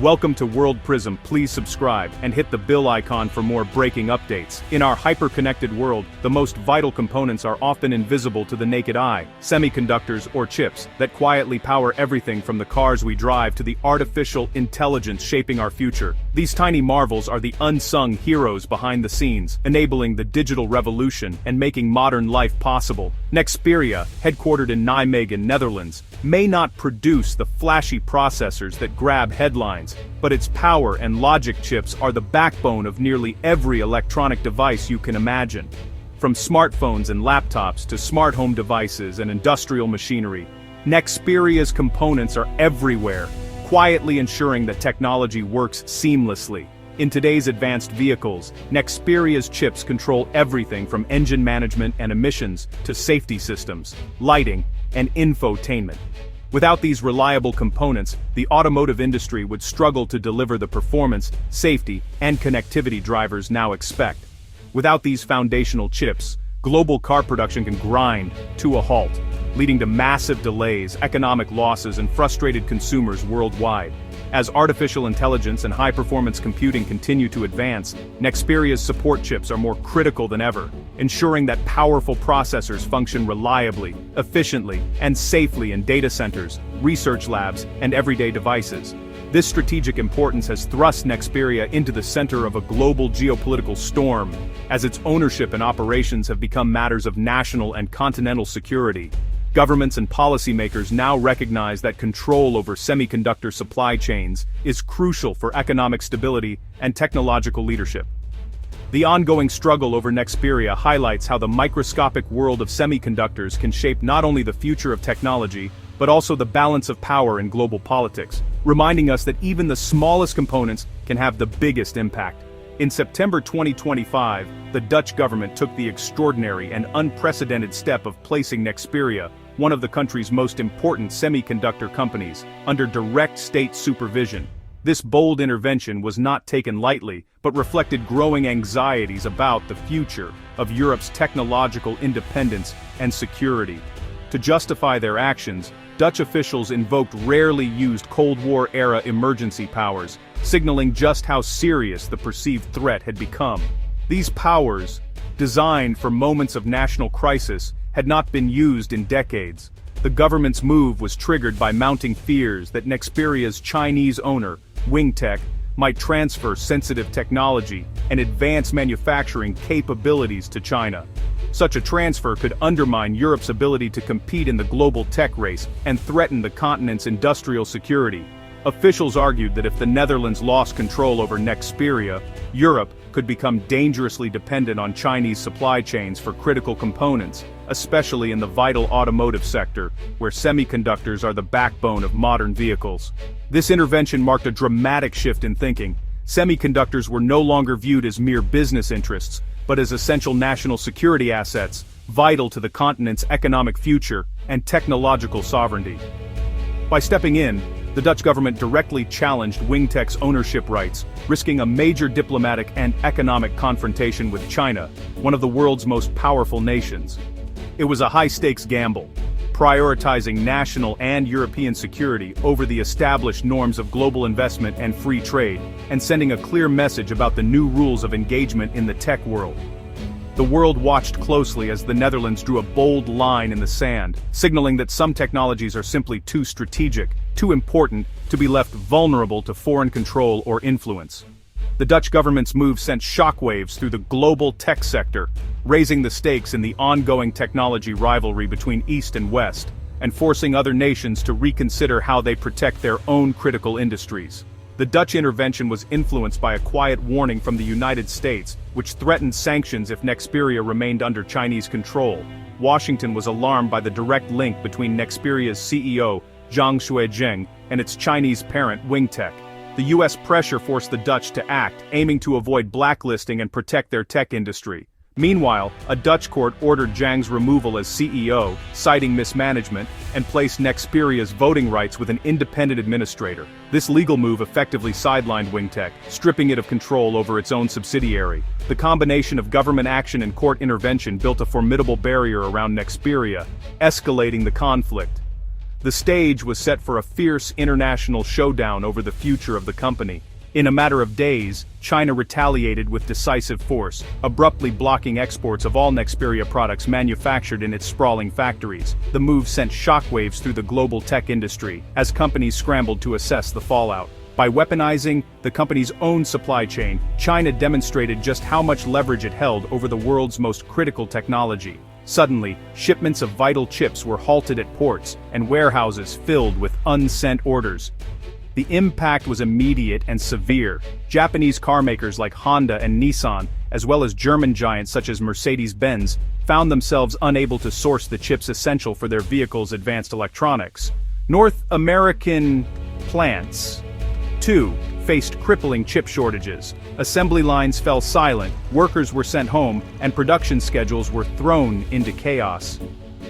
Welcome to World Prism. Please subscribe and hit the bell icon for more breaking updates. In our hyper-connected world, the most vital components are often invisible to the naked eye. Semiconductors or chips that quietly power everything from the cars we drive to the artificial intelligence shaping our future. These tiny marvels are the unsung heroes behind the scenes, enabling the digital revolution and making modern life possible. Nexperia, headquartered in Nijmegen, Netherlands, may not produce the flashy processors that grab headlines, but its power and logic chips are the backbone of nearly every electronic device you can imagine. From smartphones and laptops to smart home devices and industrial machinery, Nexperia's components are everywhere, quietly ensuring that technology works seamlessly. In today's advanced vehicles, Nexperia's chips control everything from engine management and emissions to safety systems, lighting, and infotainment. Without these reliable components, the automotive industry would struggle to deliver the performance, safety, and connectivity drivers now expect. Without these foundational chips, global car production can grind to a halt, leading to massive delays, economic losses, and frustrated consumers worldwide. As artificial intelligence and high-performance computing continue to advance, Nexperia's support chips are more critical than ever, ensuring that powerful processors function reliably, efficiently, and safely in data centers, research labs, and everyday devices. This strategic importance has thrust Nexperia into the center of a global geopolitical storm, as its ownership and operations have become matters of national and continental security. Governments and policymakers now recognize that control over semiconductor supply chains is crucial for economic stability and technological leadership. The ongoing struggle over Nexperia highlights how the microscopic world of semiconductors can shape not only the future of technology, but also the balance of power in global politics, reminding us that even the smallest components can have the biggest impact. In September 2025, the Dutch government took the extraordinary and unprecedented step of placing Nexperia, one of the country's most important semiconductor companies, under direct state supervision. This bold intervention was not taken lightly, but reflected growing anxieties about the future of Europe's technological independence and security. To justify their actions, Dutch officials invoked rarely used Cold War-era emergency powers, signaling just how serious the perceived threat had become. These powers, designed for moments of national crisis, had not been used in decades. The government's move was triggered by mounting fears that Nexperia's Chinese owner, Wingtech, might transfer sensitive technology and advance manufacturing capabilities to China. Such a transfer could undermine Europe's ability to compete in the global tech race and threaten the continent's industrial security. Officials argued that if the Netherlands lost control over Nexperia, Europe could become dangerously dependent on Chinese supply chains for critical components, especially in the vital automotive sector, where semiconductors are the backbone of modern vehicles. This intervention marked a dramatic shift in thinking. Semiconductors were no longer viewed as mere business interests, but as essential national security assets, vital to the continent's economic future and technological sovereignty. By stepping in, the Dutch government directly challenged Wingtech's ownership rights, risking a major diplomatic and economic confrontation with China, one of the world's most powerful nations. It was a high-stakes gamble, prioritizing national and European security over the established norms of global investment and free trade, and sending a clear message about the new rules of engagement in the tech world. The world watched closely as the Netherlands drew a bold line in the sand, signaling that some technologies are simply too strategic, too important, to be left vulnerable to foreign control or influence. The Dutch government's move sent shockwaves through the global tech sector, raising the stakes in the ongoing technology rivalry between East and West, and forcing other nations to reconsider how they protect their own critical industries. The Dutch intervention was influenced by a quiet warning from the United States, which threatened sanctions if Nexperia remained under Chinese control. Washington was alarmed by the direct link between Nexperia's CEO, Zhang Shuizheng, and its Chinese parent, Wingtech. The US pressure forced the Dutch to act, aiming to avoid blacklisting and protect their tech industry. Meanwhile, a Dutch court ordered Zhang's removal as CEO, citing mismanagement, and placed Nexperia's voting rights with an independent administrator. This legal move effectively sidelined Wingtech, stripping it of control over its own subsidiary. The combination of government action and court intervention built a formidable barrier around Nexperia, escalating the conflict. The stage was set for a fierce international showdown over the future of the company. In a matter of days, China retaliated with decisive force, abruptly blocking exports of all Nexperia products manufactured in its sprawling factories. The move sent shockwaves through the global tech industry, as companies scrambled to assess the fallout. By weaponizing the company's own supply chain, China demonstrated just how much leverage it held over the world's most critical technology. Suddenly, shipments of vital chips were halted at ports, and warehouses filled with unsent orders. The impact was immediate and severe. Japanese carmakers like Honda and Nissan, as well as German giants such as Mercedes-Benz, found themselves unable to source the chips essential for their vehicles' advanced electronics. North American plants, too, faced crippling chip shortages. Assembly lines fell silent, workers were sent home, and production schedules were thrown into chaos.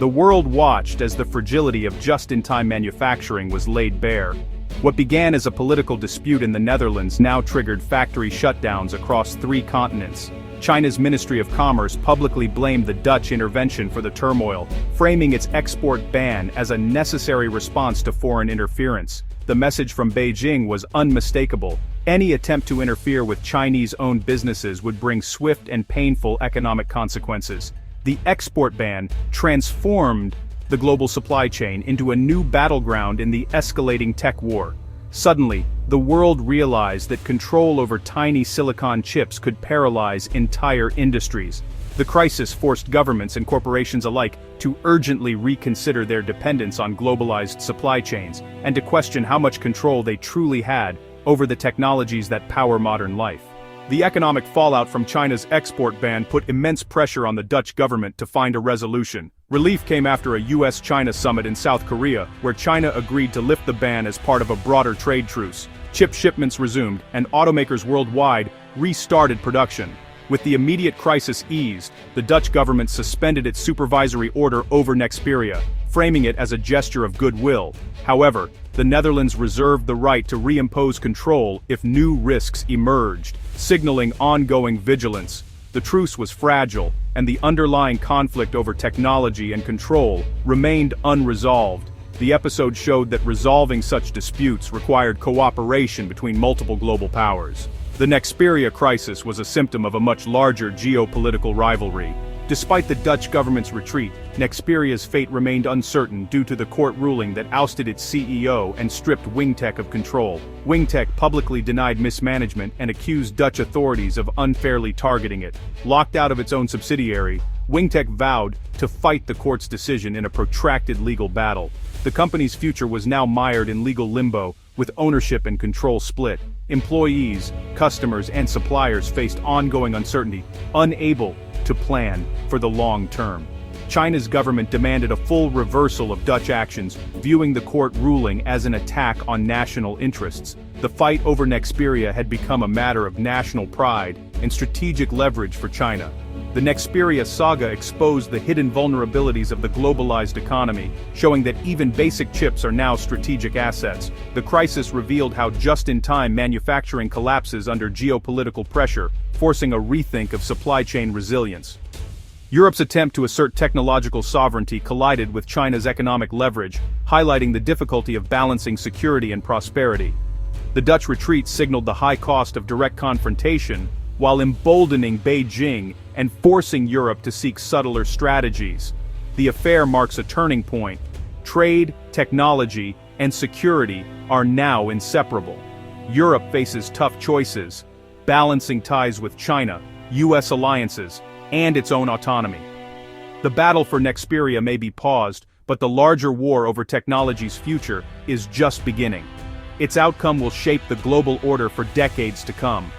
The world watched as the fragility of just-in-time manufacturing was laid bare. What began as a political dispute in the Netherlands now triggered factory shutdowns across 3 continents. China's Ministry of Commerce publicly blamed the Dutch intervention for the turmoil, framing its export ban as a necessary response to foreign interference. The message from Beijing was unmistakable. Any attempt to interfere with Chinese-owned businesses would bring swift and painful economic consequences. The export ban transformed the global supply chain into a new battleground in the escalating tech war. Suddenly, the world realized that control over tiny silicon chips could paralyze entire industries. The crisis forced governments and corporations alike to urgently reconsider their dependence on globalized supply chains, and to question how much control they truly had over the technologies that power modern life. The economic fallout from China's export ban put immense pressure on the Dutch government to find a resolution. Relief came after a US-China summit in South Korea, where China agreed to lift the ban as part of a broader trade truce. Chip shipments resumed, and automakers worldwide restarted production. With the immediate crisis eased, the Dutch government suspended its supervisory order over Nexperia, framing it as a gesture of goodwill. However, the Netherlands reserved the right to reimpose control if new risks emerged, signaling ongoing vigilance. The truce was fragile, and the underlying conflict over technology and control remained unresolved. The episode showed that resolving such disputes required cooperation between multiple global powers. The Nexperia crisis was a symptom of a much larger geopolitical rivalry. Despite the Dutch government's retreat, Nexperia's fate remained uncertain due to the court ruling that ousted its CEO and stripped Wingtech of control. Wingtech publicly denied mismanagement and accused Dutch authorities of unfairly targeting it. Locked out of its own subsidiary, Wingtech vowed to fight the court's decision in a protracted legal battle. The company's future was now mired in legal limbo, with ownership and control split. Employees, customers, and suppliers faced ongoing uncertainty, unable to plan for the long term. China's government demanded a full reversal of Dutch actions, viewing the court ruling as an attack on national interests. The fight over Nexperia had become a matter of national pride and strategic leverage for China. The Nexperia saga exposed the hidden vulnerabilities of the globalized economy, showing that even basic chips are now strategic assets. The crisis revealed how just-in-time manufacturing collapses under geopolitical pressure, forcing a rethink of supply chain resilience. Europe's attempt to assert technological sovereignty collided with China's economic leverage, highlighting the difficulty of balancing security and prosperity. The Dutch retreat signaled the high cost of direct confrontation, while emboldening Beijing and forcing Europe to seek subtler strategies. The affair marks a turning point. Trade, technology, and security are now inseparable. Europe faces tough choices, balancing ties with China, US alliances, and its own autonomy. The battle for Nexperia may be paused, but the larger war over technology's future is just beginning. Its outcome will shape the global order for decades to come.